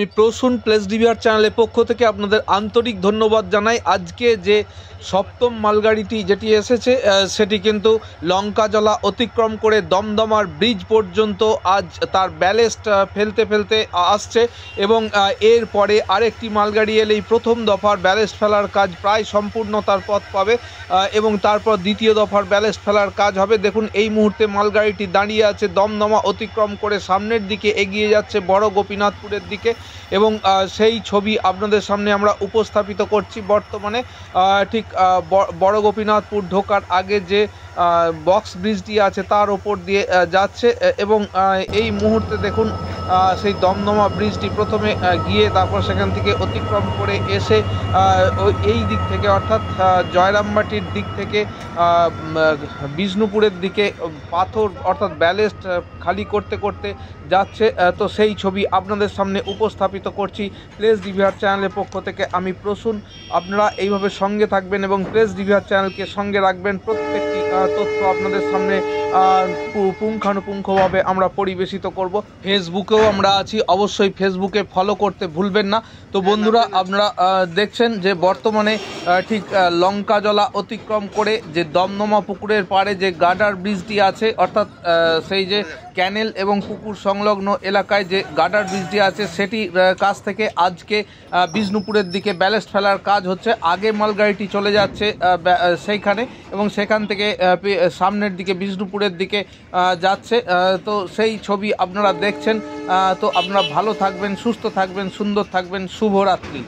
আমি Prasun place DVR চ্যানেলের পক্ষ থেকে আপনাদের আন্তরিক ধন্যবাদ জানাই। আজকে যে সপ্তম মালগাড়িটি যেটি এসেছে সেটি কিন্তু লঙ্কাজলা অতিক্রম করে দমদমার ব্রিজ পর্যন্ত আজ তার ব্যালেস্ট ফেলতে ফেলতে আসছে এবং এর পরে আরেকটি মালগাড়ি এলেই প্রথম দফার ব্যালেস্ট ফেলার কাজ প্রায় সম্পূর্ণতার পথ পাবে এবং তারপর দ্বিতীয় দফার ব্যালেস্ট ফেলার কাজ হবে। দেখুন এই মুহূর্তে মালগাড়িটি দাঁড়িয়ে আছে, দমদমা অতিক্রম করে সামনের দিকে এগিয়ে যাচ্ছে বড় গোপীনাথপুরের দিকে এবং সেই ছবি আপনাদের সামনে আমরা উপস্থাপিত করছি। বর্তমানে ঠিক বড় গোপীনাথপুর ঢোকার আগে যে বক্স ব্রিজটি আছে তার ওপর দিয়ে যাচ্ছে এবং এই মুহূর্তে দেখুন সেই দমদমা ব্রিজটি প্রথমে গিয়ে তারপর সেখান থেকে অতিক্রম করে এসে এই দিক থেকে অর্থাৎ জয়রামবাটির দিক থেকে বিষ্ণুপুরের দিকে পাথর অর্থাৎ ব্যালেস্ট খালি করতে করতে যাচ্ছে। তো সেই ছবি আপনাদের সামনে উপস্থাপিত করছি প্লেস ডিভিআর চ্যানেলের পক্ষ থেকে। আমি প্রসূন, আপনারা এইভাবে সঙ্গে থাকবেন এবং প্লেস ডিভিআর চ্যানেলকে সঙ্গে রাখবেন। প্রত্যেকটি তথ্য আপনাদের সামনে পুঙ্খানুপুঙ্খভাবে আমরা পরিবেশিত করব। ফেসবুকেও আমরা আছি, অবশ্যই ফেসবুকে ফলো করতে ভুলবেন না। তো বন্ধুরা, আপনারা দেখছেন যে বর্তমানে ঠিক লঙ্কাজলা অতিক্রম করে যে দমদমা পুকুরের পাড়ে যে গার্ডার ব্রিজটি আছে অর্থাৎ সেই যে ক্যানেল এবং পুকুর সংলগ্ন এলাকায় যে গার্ডার ব্রিজটি আছে সেটি কাছ থেকে আজকে বিষ্ণুপুরের দিকে ব্যালেস্ট ফেলার কাজ হচ্ছে। আগে মালগাড়িটি চলে যাচ্ছে সেইখানে এবং সেখান থেকে সামনের দিকে বিষ্ণুপুরের দিকে যাচ্ছে। তো সেই ছবি আপনারা দেখছেন। তো আপনারা ভালো থাকবেন, সুস্থ থাকবেন, সুন্দর থাকবেন। শুভরাত্রি।